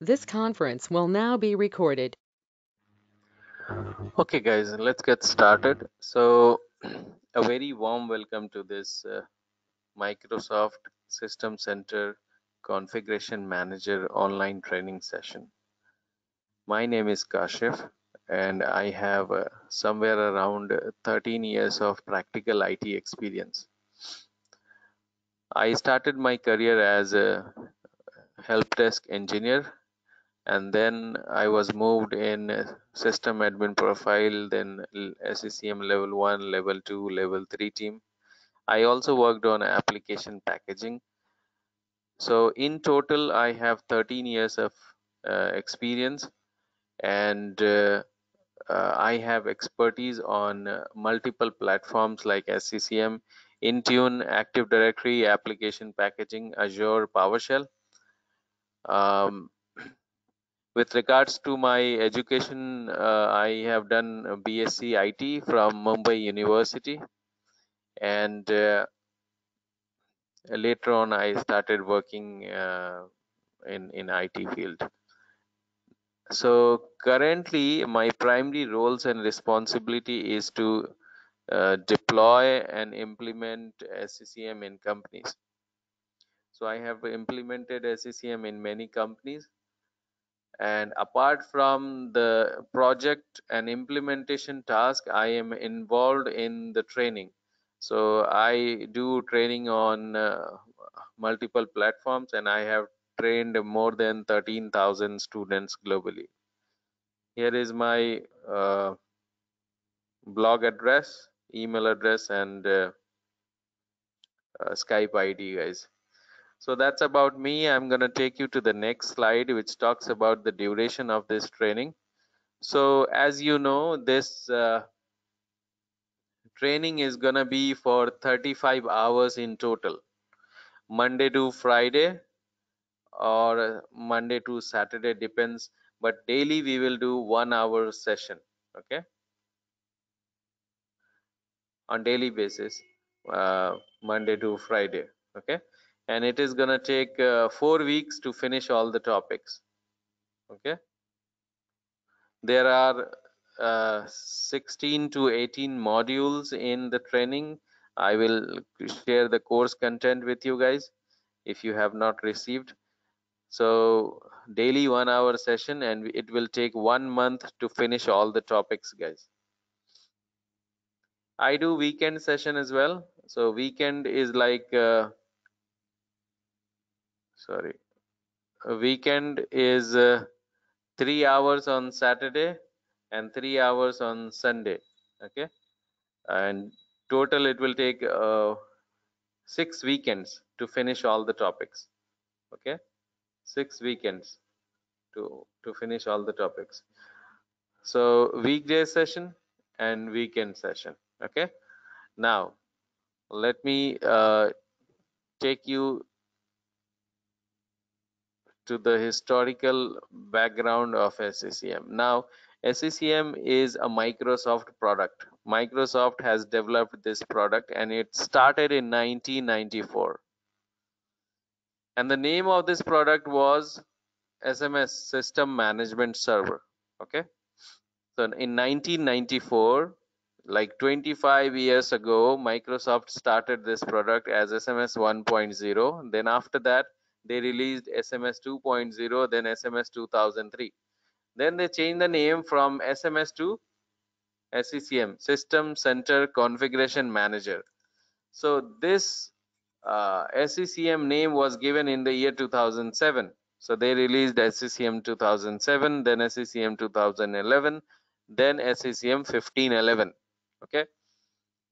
This conference will now be recorded. Okay, guys, let's get started. So, a very warm welcome to this Microsoft System Center Configuration Manager online training session. My name is Kashif, and I have somewhere around 13 years of practical IT experience. I started my career as a help desk engineer, and then I was moved in system admin profile, then SCCM level 1, level 2, level 3 team. I also worked on application packaging. So in total, I have 13 years of experience, and I have expertise on multiple platforms like SCCM, Intune, Active Directory, application packaging, Azure, PowerShell. Um, with regards to my education, I have done a BSc IT from Mumbai University, and later on I started working in IT field. So currently my primary roles and responsibility is to deploy and implement SCCM in companies. So I have implemented SCCM in many companies, and apart from the project and implementation task, I am involved in the training. So I do training on multiple platforms, and I have trained more than 13,000 students globally. Here is my blog address, email address, and Skype ID, guys. So that's about me. I'm going to take you to the next slide, which talks about the duration of this training. So as you know, this training is going to be for 35 hours in total, Monday to Friday or Monday to Saturday, depends. But daily we will do 1 hour session, okay, on daily basis, Monday to Friday, okay. And it is going to take 4 weeks to finish all the topics, okay. There are 16 to 18 modules in the training. I will share the course content with you guys if you have not received. So daily 1 hour session, and it will take 1 month to finish all the topics, guys. I do weekend session as well. So weekend is like, sorry, a weekend is 3 hours on Saturday and 3 hours on Sunday, okay. And total it will take 6 weekends to finish all the topics, okay. 6 weekends to finish all the topics. So weekday session and weekend session, okay. Now let me take you to the historical background of SCCM. Now, SCCM is a Microsoft product. Microsoft has developed this product, and it started in 1994. And the name of this product was SMS, System Management Server. Okay. So in 1994, like 25 years ago, Microsoft started this product as SMS 1.0. Then after that, they released SMS 2.0, then SMS 2003. Then they changed the name from SMS to SCCM, System Center Configuration Manager. So this SCCM name was given in the year 2007. So they released SCCM 2007, then SCCM 2011, then SCCM 1511. Okay.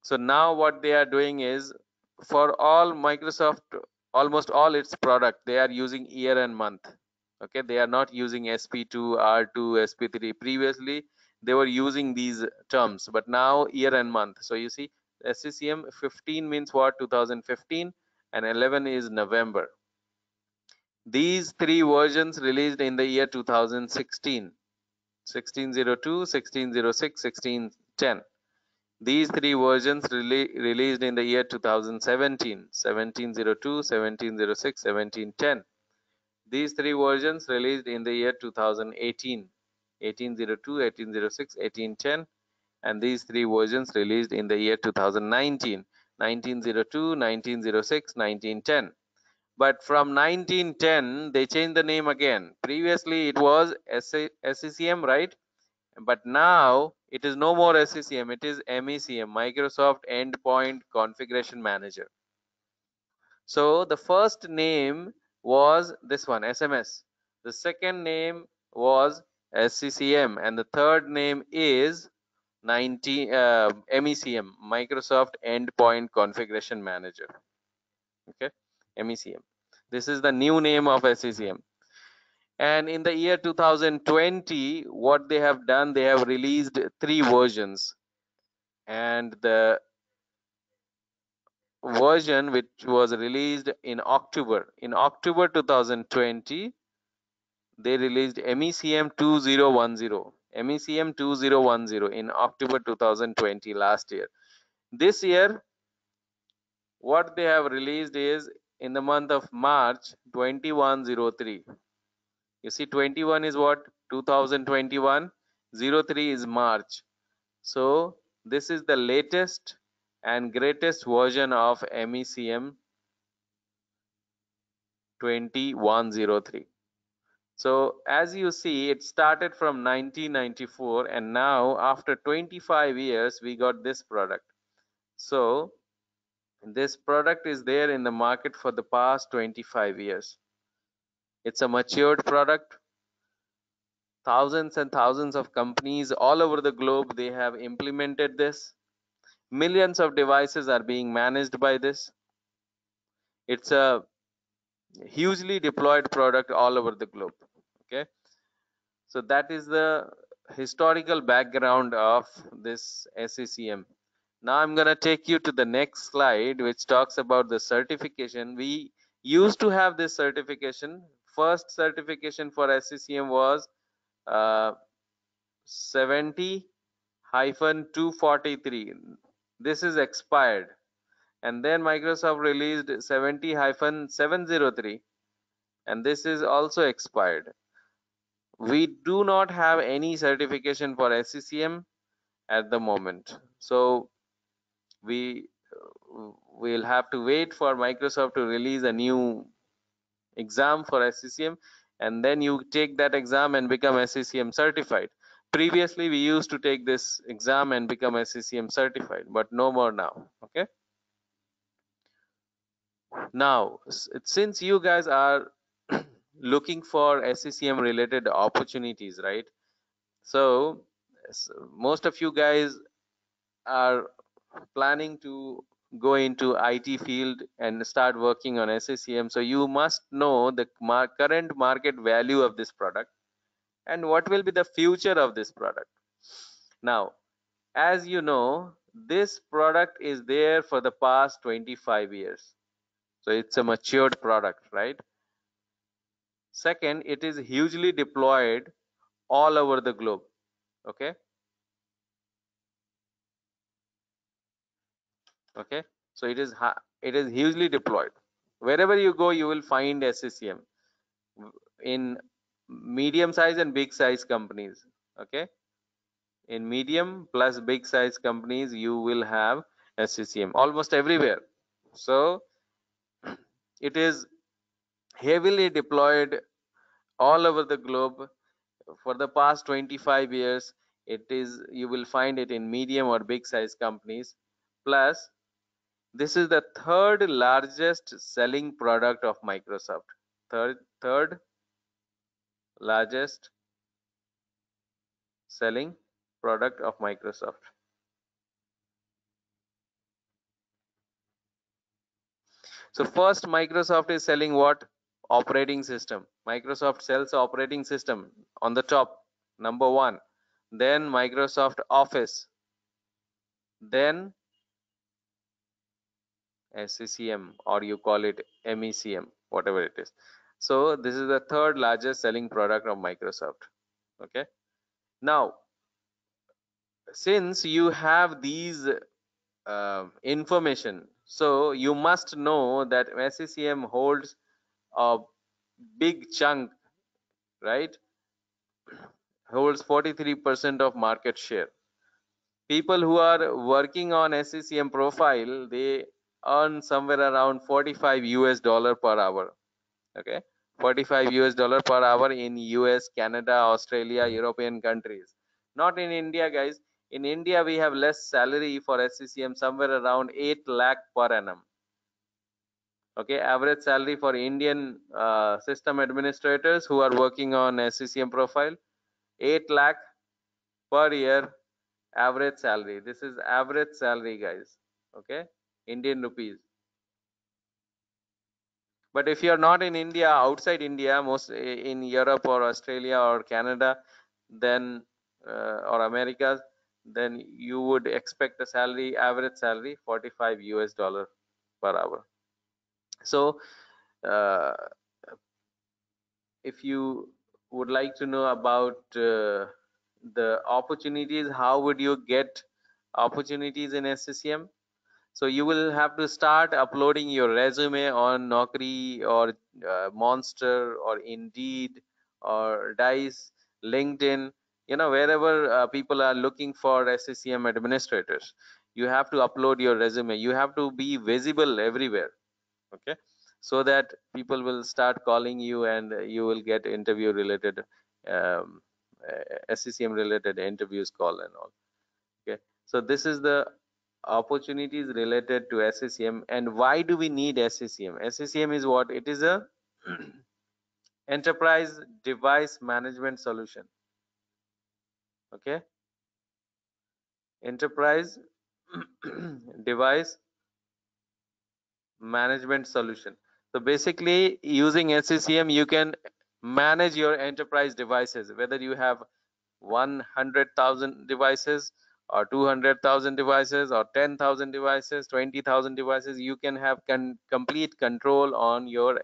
So now what they are doing is, for all Microsoft, almost all its product, they are using year and month. Okay. They are not using SP2, R2, SP3. Previously, they were using these terms, but now year and month. So you see, SCCM 15 means what? 2015, and 11 is November. These three versions released in the year 2016, 1602, 1606, 1610. These three versions released in the year 2017, 1702, 1706, 1710. These three versions released in the year 2018, 1802, 1806, 1810, and these three versions released in the year 2019, 1902, 1906, 1910. But from 1910 they changed the name again. Previously it was SCCM, right? But now it is no more SCCM, it is MECM, Microsoft Endpoint Configuration Manager. So the first name was this one, SMS. The second name was SCCM, and the third name is MECM, Microsoft Endpoint Configuration Manager. Okay, MECM. This is the new name of SCCM. And in the year 2020, what they have done, they have released three versions. And the version which was released in October 2020, they released MECM 2010. MECM 2010 in October 2020, last year. This year, what they have released is in the month of March 2103. You see, 21 is what? 2021. 03 is March. So this is the latest and greatest version of MECM 2103. So as you see, it started from 1994, and now after 25 years we got this product. So this product is there in the market for the past 25 years. It's a matured product. Thousands and thousands of companies all over the globe, they have implemented this. Millions of devices are being managed by this. It's a hugely deployed product all over the globe. Okay, so that is the historical background of this SCCM. Now I'm going to take you to the next slide, which talks about the certification. We used to have this certification. First certification for SCCM was 70-243. This is expired, and then Microsoft released 70-703, and this is also expired. We do not have any certification for SCCM at the moment, so we will have to wait for Microsoft to release a new exam for SCCM, and then you take that exam and become SCCM certified. Previously we used to take this exam and become SCCM certified, but no more now. Okay, now since you guys are looking for SCCM related opportunities, right? So most of you guys are planning to go into IT field and start working on SCCM. So you must know the current market value of this product and what will be the future of this product. Now, as you know, this product is there for the past 25 years. So it's a matured product, right? Second, it is hugely deployed all over the globe. Okay, okay, so it is hugely deployed. Wherever you go, you will find SCCM in medium size and big size companies. Okay, in medium plus big size companies you will have SCCM almost everywhere. So it is heavily deployed all over the globe for the past 25 years. It is, you will find it in medium or big size companies. Plus, this is the third largest selling product of Microsoft. Third largest selling product of Microsoft. So first, Microsoft is selling what? Operating system. Microsoft sells operating system on the top, number one. Then Microsoft Office. Then SCCM, or you call it MECM, whatever it is. So this is the third largest selling product of Microsoft. Okay. Now, since you have these information, so you must know that SCCM holds a big chunk, right? Holds 43% of market share. People who are working on SCCM profile, they earn somewhere around 45 US dollar per hour. Okay, 45 US dollar per hour in US, Canada, Australia, European countries. Not in India, guys. In India, we have less salary for SCCM, somewhere around 8 lakh per annum. Okay, average salary for Indian system administrators who are working on SCCM profile, 8 lakh per year average salary. This is average salary, guys. Okay, Indian rupees. But if you're not in India, outside India, most in Europe or Australia or Canada, then or America, then you would expect a salary, average salary, 45 US dollar per hour. So if you would like to know about the opportunities, how would you get opportunities in SCCM? So you will have to start uploading your resume on Naukri or Monster or Indeed or Dice, LinkedIn, wherever people are looking for SCCM administrators. You have to upload your resume. You have to be visible everywhere. Okay, so that people will start calling you and you will get interview related, um, SCCM related interviews call and all. Okay, so this is the opportunities related to SCCM. And why do we need SCCM? SCCM is what? It is a enterprise device management solution. Okay, enterprise device management solution. So basically, using SCCM, you can manage your enterprise devices, whether you have 100,000 devices or 200,000 devices or 10,000 devices, 20,000 devices. You can have complete control on your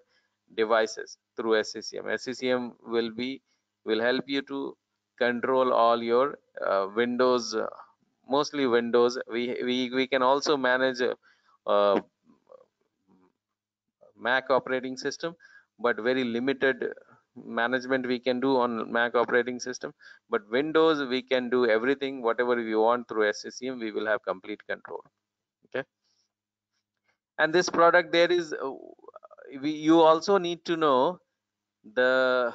devices through SCCM. SCCM will help you to control all your Windows, mostly Windows. We can also manage uh, Mac operating system, but very limited management we can do on Mac operating system. But Windows, we can do everything, whatever we want through SCCM, we will have complete control. Okay. And this product, there is, you also need to know the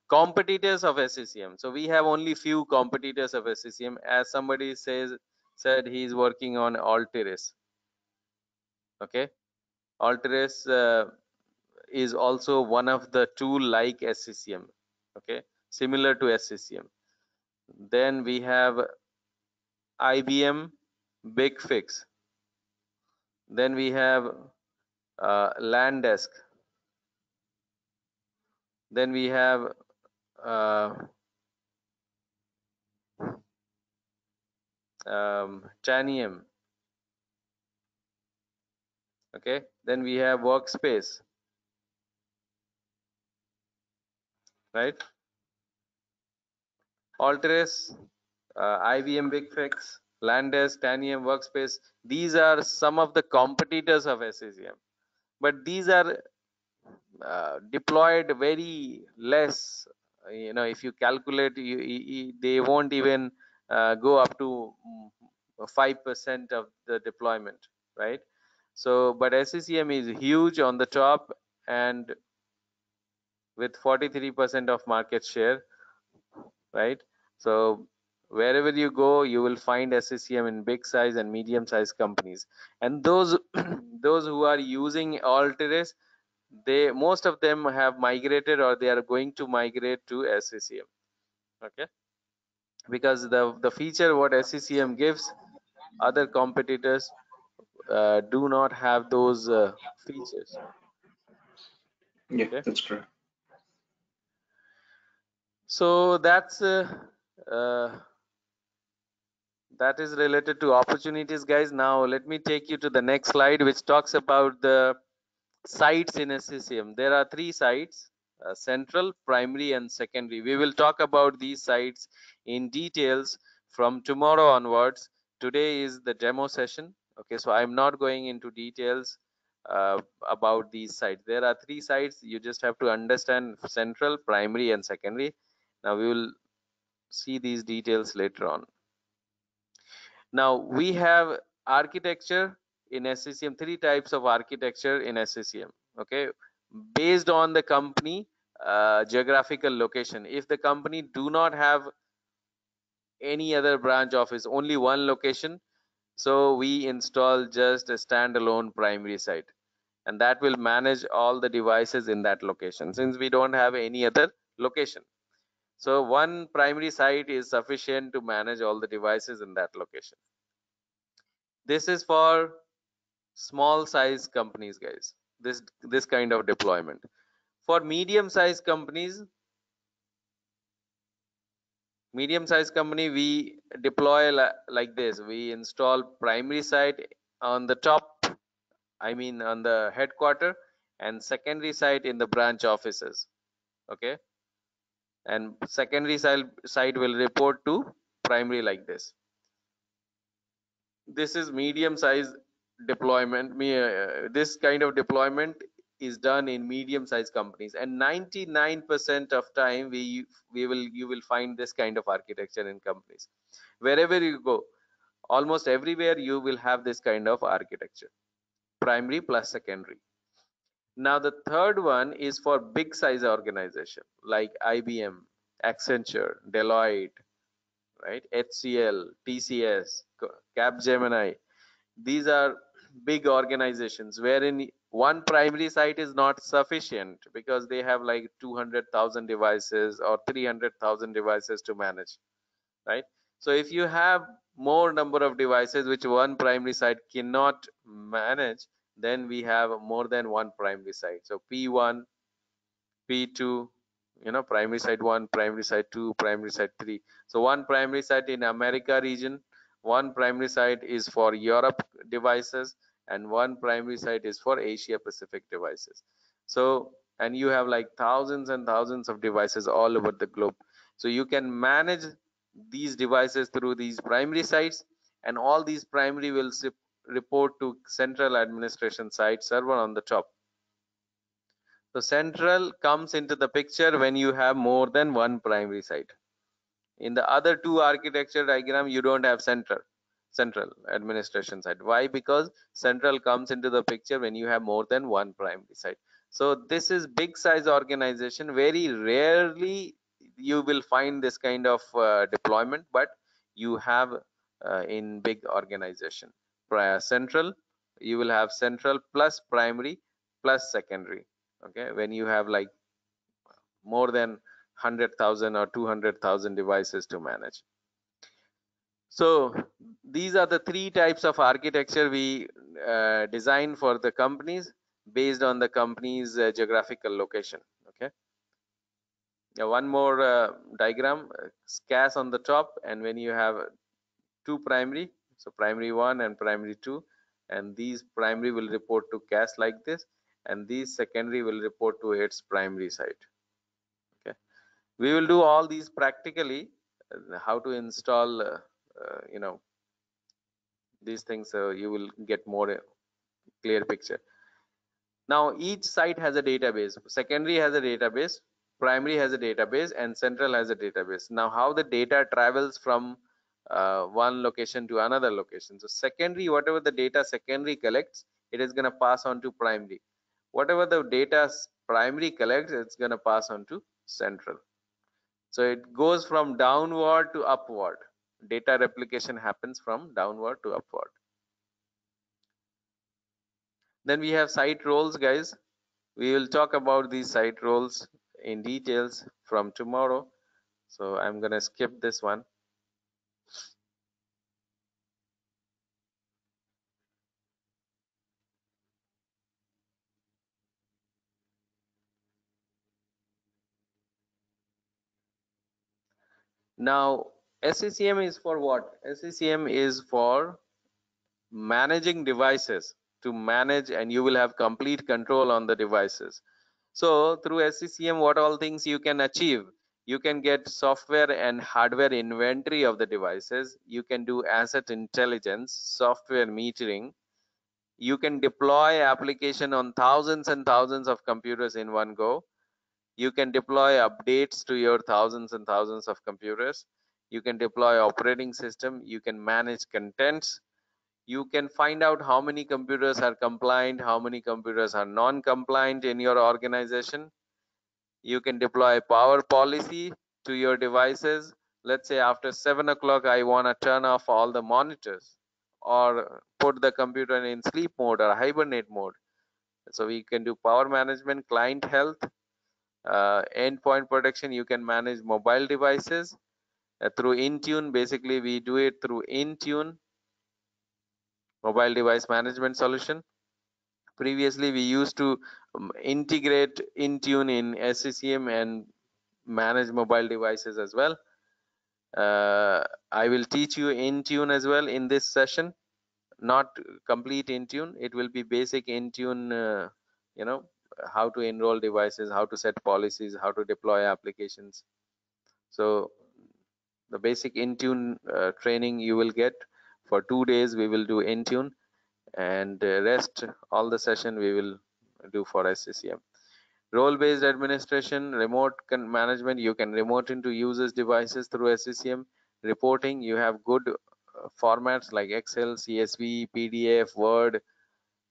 competitors of SCCM. So we have only few competitors of SCCM. As somebody said he's working on Altiris. Okay. Altiris is also one of the tool like SCCM. Okay, similar to SCCM. Then we have IBM BigFix. Then we have LANDesk. Then we have Tanium. Okay, then we have Workspace, right? Altiris, IBM BigFix, LANDesk, Tanium, Workspace. These are some of the competitors of SCCM, but these are deployed very less. If you calculate, they won't even go up to 5% of the deployment, right? So but SCCM is huge on the top, and with 43% of market share, right? So wherever you go, you will find SCCM in big size and medium size companies. And those those who are using Altiris, most of them have migrated or they are going to migrate to SCCM. Okay, because the feature what SCCM gives, other competitors do not have those features. Yeah, Okay, that's correct. so uh, that is related to opportunities, guys. Now let me take you to the next slide, which talks about the sites in SCCM. There are three sites: central, primary, and secondary. We will talk about these sites in details from tomorrow onwards. Today is the demo session. Okay, so I'm not going into details about these sites. There are three sites. You just have to understand central, primary, and secondary. Now we will see these details later on. Now we have architecture in SCCM, three types of architecture in SCCM. Okay, based on the company geographical location. If the company do not have any other branch office, only one location, so we install just a standalone primary site, and that will manage all the devices in that location since we don't have any other location. So one primary site is sufficient to manage all the devices in that location. This is for small size companies, guys, this kind of deployment. For medium sized companies, we deploy like this. We install primary site on the top, I mean on the headquarter, and secondary site in the branch offices. Okay, and secondary site will report to primary like this. This is medium size deployment. This kind of deployment is done in medium sized companies, and 99% of time you will find this kind of architecture in companies. Wherever you go, almost everywhere you will have this kind of architecture, primary plus secondary. Now the third one is for big size organization like IBM, Accenture, Deloitte, right, HCL, TCS, Capgemini. These are big organizations wherein one primary site is not sufficient because they have like 200,000 devices or 300,000 devices to manage, right? So if you have more number of devices which one primary site cannot manage, then we have more than one primary site. So P1, P2, primary site 1, primary site 2, primary site 3. So one primary site in America region, one primary site is for Europe devices, and one primary site is for Asia Pacific devices. So, and you have like thousands and thousands of devices all over the globe. So you can manage these devices through these primary sites, and all these primary will report to central administration site server on the top. So central comes into the picture when you have more than one primary site. In the other two architecture diagram, you don't have central administration site. Why? Because central comes into the picture when you have more than one primary site. So this is big size organization. Very rarely you will find this kind of deployment, but you have in big organization. Central, you will have central plus primary plus secondary. Okay, when you have like more than 100,000 or 200,000 devices to manage. So these are the three types of architecture we design for the companies based on the company's geographical location. Okay, now one more diagram, CAS on the top, and when you have two primary, so primary 1 and primary 2, and these primary will report to CAS like this, and these secondary will report to its primary site. Okay, we will do all these practically, how to install these things, so you will get more clear picture. Now each site has a database. Secondary has a database, primary has a database, and central has a database. Now how the data travels from one location to another location. So secondary, whatever the data secondary collects, it is going to pass on to primary. Whatever the data primary collects, it's going to pass on to central. So it goes from downward to upward. Data replication happens from downward to upward. Then we have site roles, guys. We will talk about these site roles in details from tomorrow. So I'm going to skip this one. Now SCCM is for what? SCCM is for managing devices, to manage, and you will have complete control on the devices. So through SCCM, what all things you can achieve? You can get software and hardware inventory of the devices. You can do asset intelligence, software metering. You can deploy application on thousands and thousands of computers in one go. You can deploy updates to your thousands and thousands of computers. You can deploy operating system. You can manage contents. You can find out how many computers are compliant, how many computers are non-compliant in your organization. You can deploy power policy to your devices. Let's say after 7 o'clock, I want to turn off all the monitors or put the computer in sleep mode or hibernate mode. So we can do power management, client health, endpoint protection. You can manage mobile devices through Intune. Basically, we do it through Intune, mobile device management solution. Previously, we used to integrate Intune in SCCM and manage mobile devices as well. I will teach you Intune as well in this session. Not complete Intune. It will be basic Intune, you know, how to enroll devices, how to set policies, how to deploy applications. So the basic Intune training you will get for 2 days. We will do Intune, and rest all the session we will do for SCCM. Role-based administration, remote management. You can remote into users devices through SCCM. Reporting, you have good formats like Excel, CSV, PDF, Word.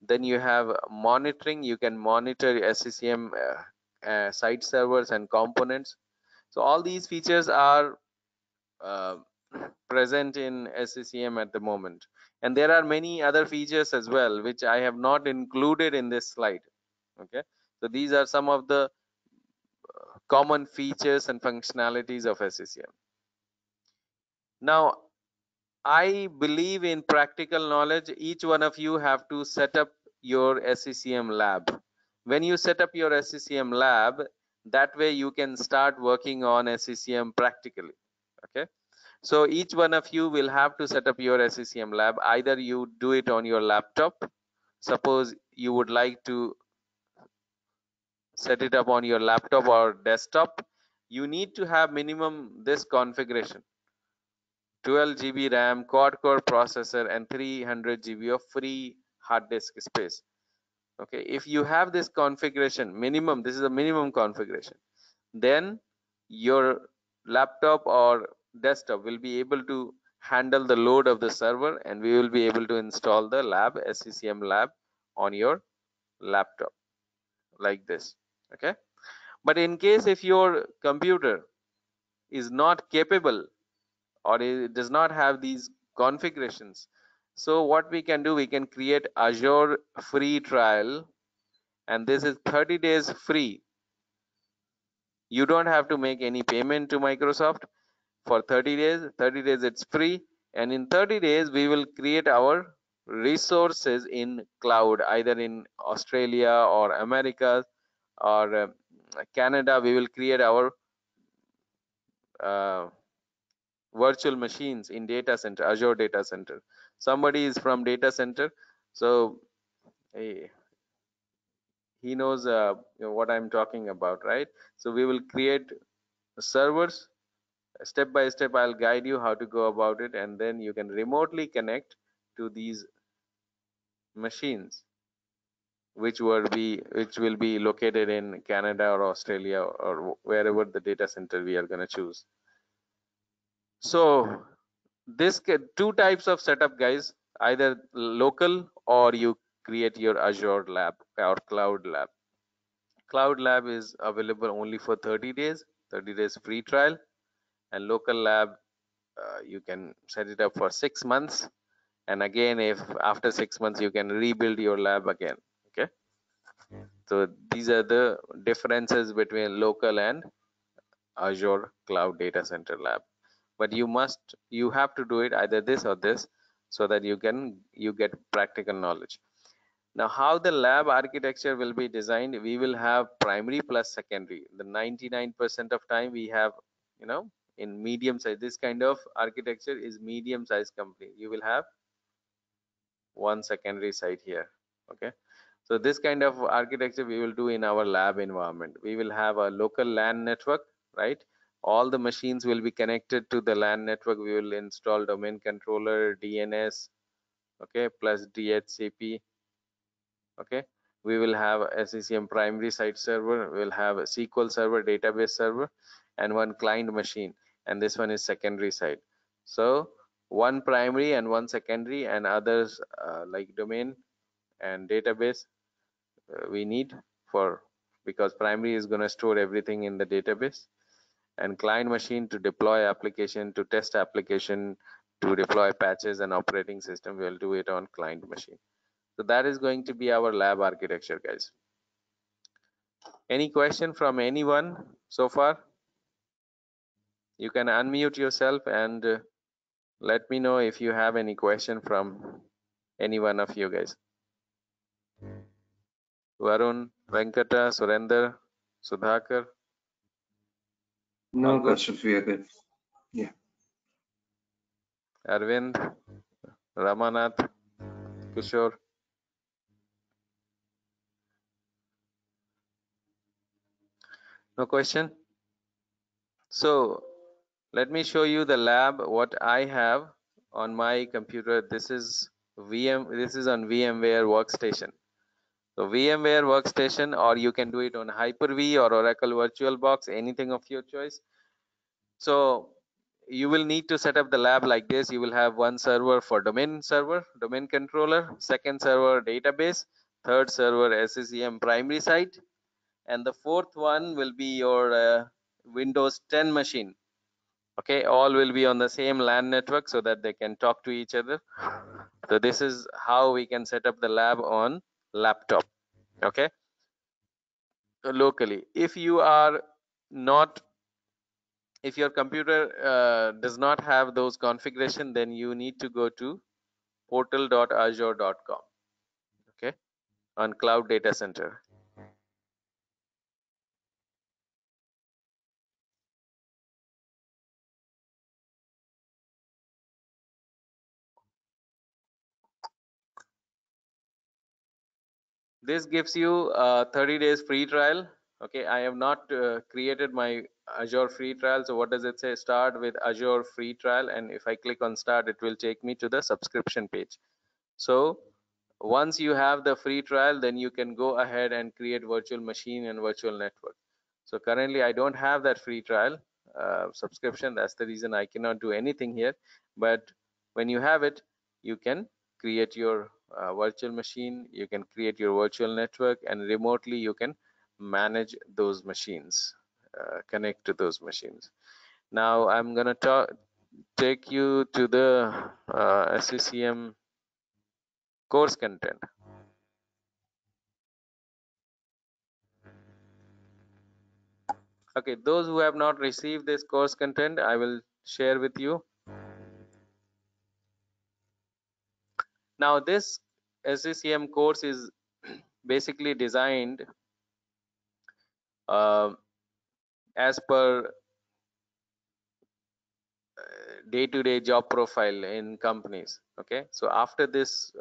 Then you have monitoring. You can monitor SCCM site servers and components. So all these features are uh, present in SCCM at the moment. And there are many other features as well, which I have not included in this slide. Okay, so these are some of the common features and functionalities of SCCM. Now, I believe in practical knowledge. Each one of you have to set up your SCCM lab. When you set up your SCCM lab, that way you can start working on SCCM practically. Okay, so each one of you will have to set up your SCCM lab. Either you do it on your laptop. Suppose you would like to set it up on your laptop or desktop. You need to have minimum this configuration: 12 GB RAM, quad-core processor, and 300 GB of free hard disk space. Okay, if you have this configuration, minimum, this is a minimum configuration, then your laptop or desktop will be able to handle the load of the server, and we will be able to install the lab, SCCM lab, on your laptop like this. Okay, but in case if your computer is not capable or it does not have these configurations, so what we can do, we can create Azure free trial, and this is 30 days free. You don't have to make any payment to Microsoft for 30 days. 30 days it's free, and in 30 days we will create our resources in cloud, either in Australia or America or Canada. We will create our virtual machines in data center, Azure data center. Somebody is from data center, so he knows what I'm talking about, right? So we will create servers. Step by step I'll guide you how to go about it, and then you can remotely connect to these machines, which will be located in Canada or Australia or wherever the data center we are going to choose. So this two types of setup, guys, either local or you create your Azure lab or cloud lab. Cloud lab is available only for 30 days, 30 days free trial, and local lab you can set it up for 6 months, and again if after 6 months you can rebuild your lab again. Okay, so these are the differences between local and Azure cloud data center lab. But you have to do it either this or this, so that you get practical knowledge. Now, how the lab architecture will be designed, we will have primary plus secondary. The 99% of time we have, in medium size, this kind of architecture is medium size company. You will have one secondary site here. Okay, so this kind of architecture we will do in our lab environment. We will have a local LAN network, right? All the machines will be connected to the LAN network. We will install domain controller, DNS, okay, plus DHCP. Okay, we will have a SCCM primary site server, we'll have a SQL server, database server, and one client machine, and this one is secondary side. So one primary and one secondary, and others like domain and database we need for, because primary is going to store everything in the database, and client machine to deploy application, to test application, to deploy patches and operating system. We'll do it on client machine. So that is going to be our lab architecture, guys. Any question from anyone so far? You can unmute yourself and let me know if you have any question from any one of you guys. Varun, Venkata, Surender, Sudhakar. No All good? questions. We are good. Yeah. Arvind, Ramanath, Kishore. No question? So let me show you the lab, what I have on my computer. This is on VMware Workstation. So VMware Workstation, or you can do it on Hyper-V or Oracle VirtualBox, anything of your choice. So you will need to set up the lab like this. You will have one server for domain controller, second server database, third server SCCM primary site, and the fourth one will be your Windows 10 machine. Okay, all will be on the same LAN network so that they can talk to each other. So this is how we can set up the lab on laptop. Okay, locally. If you are not, if your computer does not have those configuration, then you need to go to portal.azure.com. Okay, on cloud data center. This gives you a 30 days free trial. Okay, I have not created my Azure free trial. So what does it say? Start with Azure free trial, and if I click on start, it will take me to the subscription page. So once you have the free trial, then you can go ahead and create virtual machine and virtual network. So currently I don't have that free trial subscription. That's the reason I cannot do anything here. But when you have it, you can create your virtual machine, you can create your virtual network, and remotely you can manage those machines, connect to those machines. Now I'm going to take you to the SCCM course content. Okay, those who have not received this course content, I will share with you. Now this SCCM course is basically designed as per day-to-day job profile in companies. Okay, so after this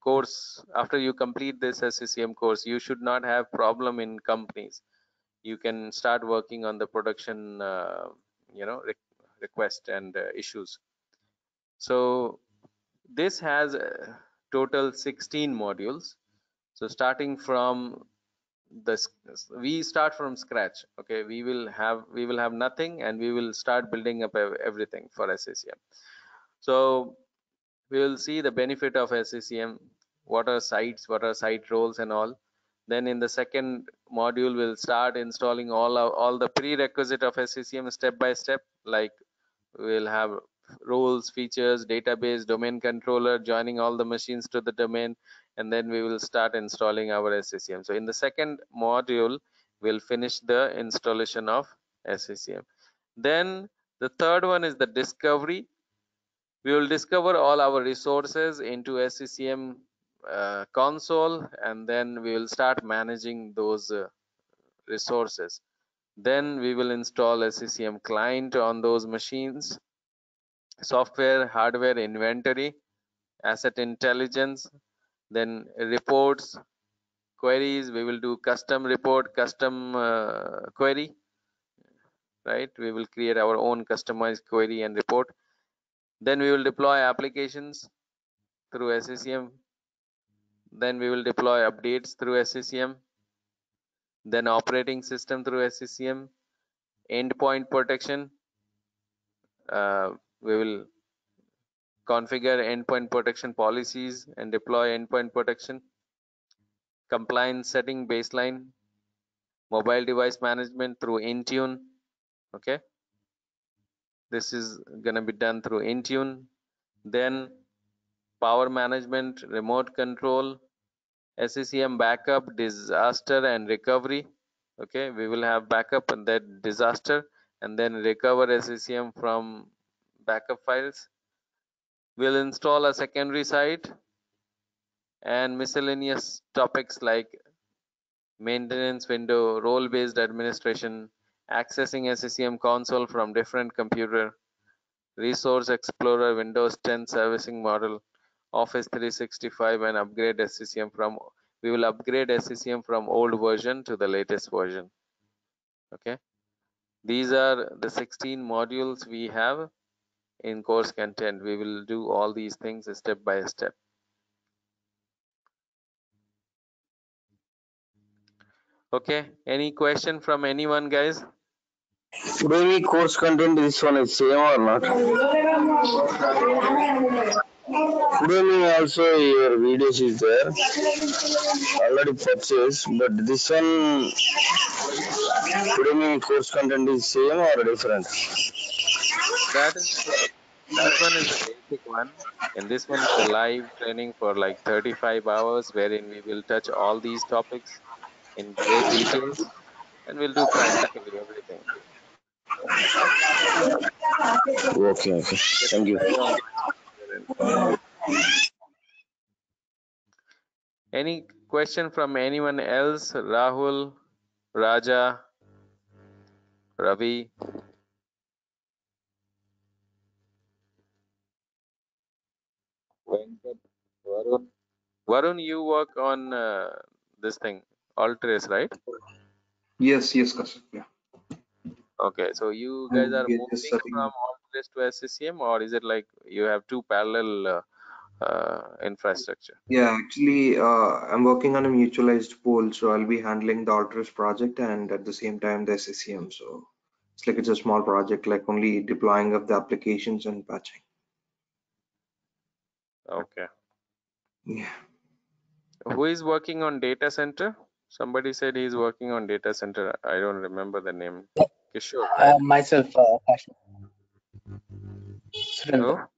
course, after you complete this SCCM course, you should not have problem in companies. You can start working on the production request and issues. So this has total 16 modules. So starting from we start from scratch. Okay, we will have nothing, and we will start building up everything for SCCM. So we will see the benefit of SCCM, what are sites, what are site roles and all. Then in the second module, we'll start installing all the prerequisite of SCCM step by step. Like we'll have roles, features, database, domain controller, joining all the machines to the domain, and then we will start installing our SCCM. So in the second module, we'll finish the installation of SCCM. Then the third one is the discovery. We will discover all our resources into SCCM console, and then we will start managing those resources. Then we will install SCCM client on those machines, software, hardware, inventory, asset intelligence, then reports, queries. We will do custom report, custom query, right? We will create our own customized query and report. Then we will deploy applications through SCCM. Then we will deploy updates through SCCM. Then operating system through SCCM. Endpoint protection. We will configure endpoint protection policies and deploy endpoint protection. Compliance setting baseline. Mobile device management through Intune. Okay. This is going to be done through Intune. Then power management, remote control, SCCM backup, disaster and recovery. Okay, we will have backup and that disaster and then recover SCCM from backup files. We'll install a secondary site and miscellaneous topics like maintenance window, role-based administration, accessing SCCM console from different computer, Resource Explorer, Windows 10 servicing model, Office 365 and upgrade SCCM from, we will upgrade SCCM from old version to the latest version. Okay. These are the 16 modules we have in course content. We will do all these things step by step. Okay. Any question from anyone, guys? Udemy course content, this one is same or not? Udemy also your videos is there, already purchased, but this one Udemy course content is same or different? That one is the basic one, and this one is the live training for like 35 hours, wherein we will touch all these topics in great details, and we'll do practically everything. Okay, thank you. Any question from anyone else? Rahul, Raja, Ravi? Varun. Varun, you work on this thing, Altrace, right? Yes, Kashyap. Yeah. Okay, so you guys are we are moving just setting from up. Altrace to SCCM, or is it like you have two parallel infrastructure? Yeah, actually, I'm working on a mutualized pool, so I'll be handling the Altrace project and at the same time the SCCM. So it's a small project, like only deploying of the applications and patching. Okay. Yeah. Who is working on data center? Somebody said he's working on data center. I don't remember the name. Kishore, right? Myself, Surendra. Oh?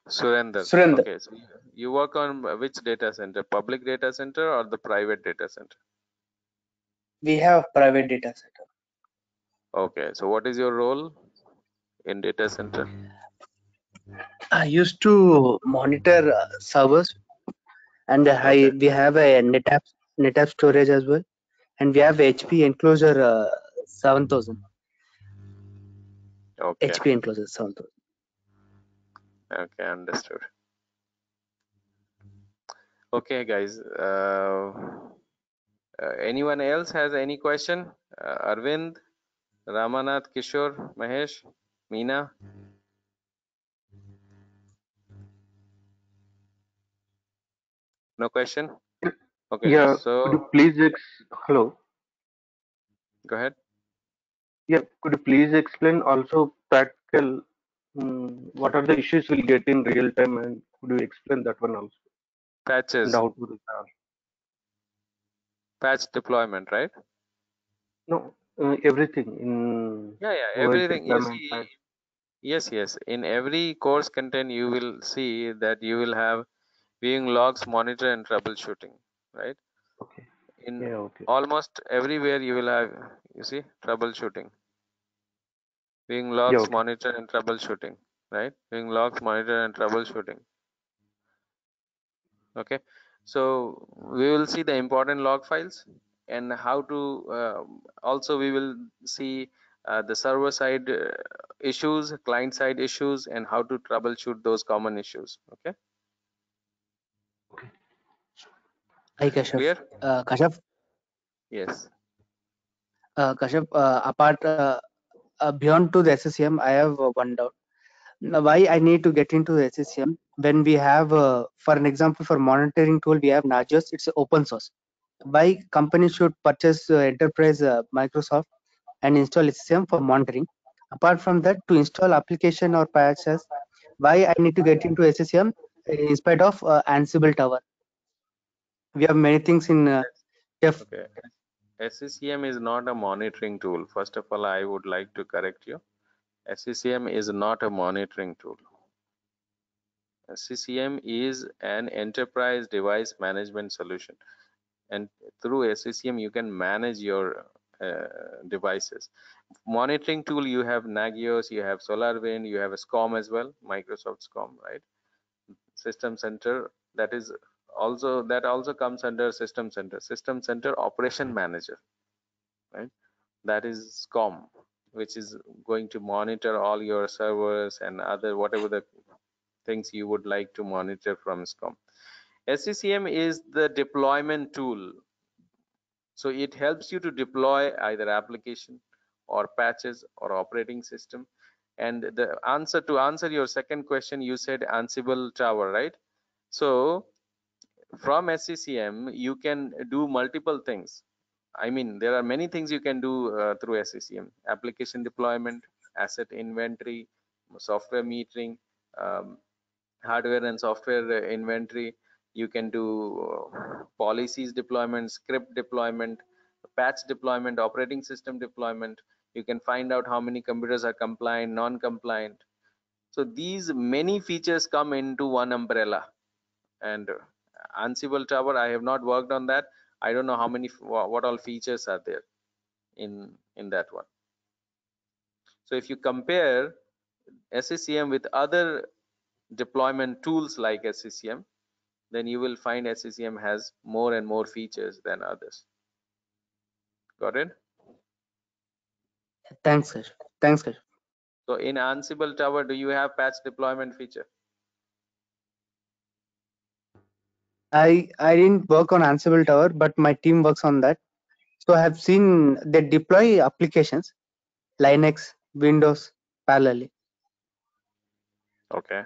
Surendra. Surendra. Okay, so you work on which data center? Public data center or the private data center? We have private data center. Okay, so what is your role in data center? I used to monitor servers, and Okay. we have a NetApp storage as well, and we have HP enclosure 7000. Okay. HP enclosure 7000. Okay, understood. Okay, guys. Anyone else has any question? Arvind, Ramanath, Kishore, Mahesh, Meena? No question? Okay. Yeah, So could you please hello? go ahead. Yeah, could you please explain also practical what are the issues we'll get in real time, and could you explain that one also? Patches. And how to resolve? Patch deployment, right? No, everything in Yeah, OS everything. You deployment see, patch. yes. In every course content, you will see that you will have viewing logs, monitor, and troubleshooting, right? Okay. In Yeah, okay. almost everywhere, you will have, you see, troubleshooting. Viewing logs, Yeah, okay. monitor, and troubleshooting, right? Viewing logs, monitor, and troubleshooting. Okay, so we will see the important log files and how to also we will see the server side issues, client side issues, and how to troubleshoot those common issues. Okay, Hi Kashyap. clear? Kashyap, Yes. Kashyap, apart beyond to the SCCM, I have one doubt. Now, why I need to get into SCCM when we have, for an example, for monitoring tool, we have Nagios. It's open source. Why companies should purchase enterprise Microsoft and install SCCM for monitoring? Apart from that, to install application or patches, why I need to get into SCCM in spite of Ansible Tower? We have many things in F. Okay. SCCM is not a monitoring tool. First of all, I would like to correct you. SCCM is not a monitoring tool. SCCM is an enterprise device management solution, and through SCCM you can manage your devices. Monitoring tool, you have Nagios, you have SolarWind, you have a SCOM as well, Microsoft SCOM, right? System Center, that also comes under System Center. System Center Operation Manager, right? That is SCOM, which is going to monitor all your servers and other whatever the things you would like to monitor from SCOM. SCCM is the deployment tool. So it helps you to deploy either application or patches or operating system. And the answer to answer your second question, you said Ansible Tower, right? So from SCCM, you can do multiple things. I mean, there are many things you can do through SCCM: application deployment, asset inventory, software metering, hardware and software inventory. You can do policies deployment, script deployment, patch deployment, operating system deployment. You can find out how many computers are compliant, non-compliant. So these many features come into one umbrella. And Ansible Tower, I have not worked on that. I don't know how many, what all features are there in that one. So if you compare SCCM with other deployment tools like SCCM, then you will find SCCM has more and more features than others. Got it? Thanks, Kash. Thanks, Kash. So in Ansible Tower, do you have patch deployment feature? I didn't work on Ansible Tower, but my team works on that. So I have seen they deploy applications, Linux, Windows parallelly. Okay.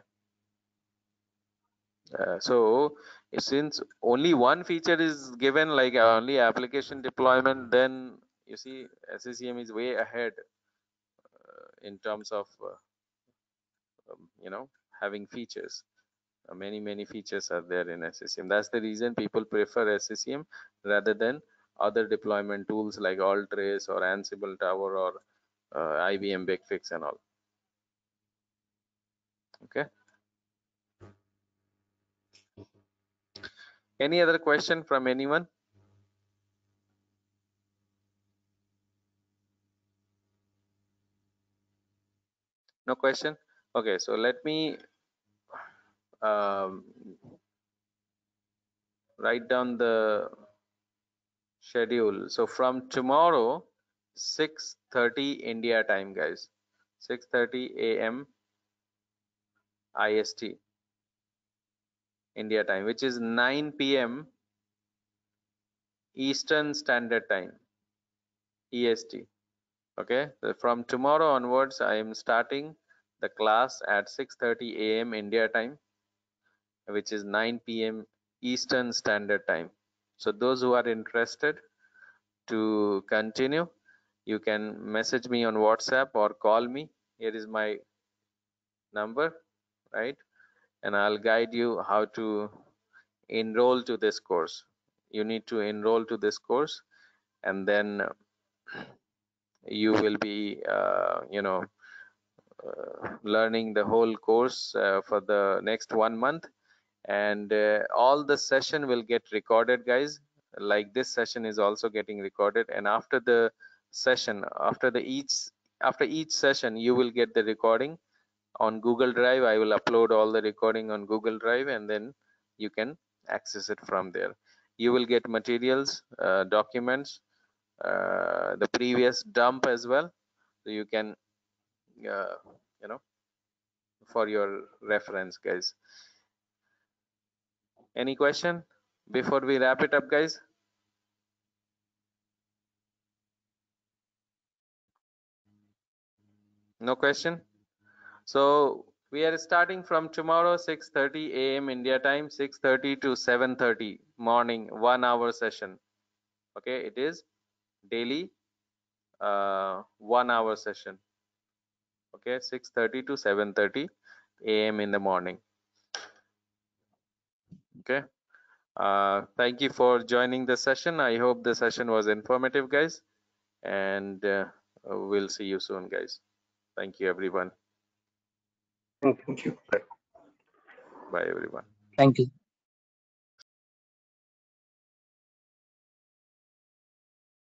So since only one feature is given, like only application deployment, then you see SCCM is way ahead in terms of having features. Many features are there in SCCM. That's the reason people prefer SCCM rather than other deployment tools like Altrace or Ansible Tower or IBM BigFix and all. Okay. Any other question from anyone? No question? Okay, so let me write down the schedule. So from tomorrow, 6:30 India time, guys. 6:30 a.m. IST, India time, which is 9 p.m. Eastern Standard Time, EST. Okay, so from tomorrow onwards, I am starting the class at 6:30 a.m. India time, which is 9 p.m. Eastern Standard Time. So those who are interested to continue, you can message me on WhatsApp or call me. Here is my number, right? And I'll guide you how to enroll to this course. You need to enroll to this course, and then you will be learning the whole course for the next 1 month. And all the session will get recorded, guys. Like this session is also getting recorded, and after the session, after each session, you will get the recording on Google Drive. I will upload all the recording on Google Drive, and then you can access it from there. You will get materials, documents, the previous dump as well, so you can for your reference, guys. Any question before we wrap it up, guys? No question? So We are starting from tomorrow 6:30 a.m. India time, 6:30 to 7:30 morning, 1 hour session. Okay, it is daily 1 hour session. Okay, 6:30 to 7:30 a.m. in the morning. Okay, thank you for joining the session. I hope the session was informative, guys, and we'll see you soon, guys. Thank you, everyone. Thank you. Thank you. Bye, everyone. Thank you.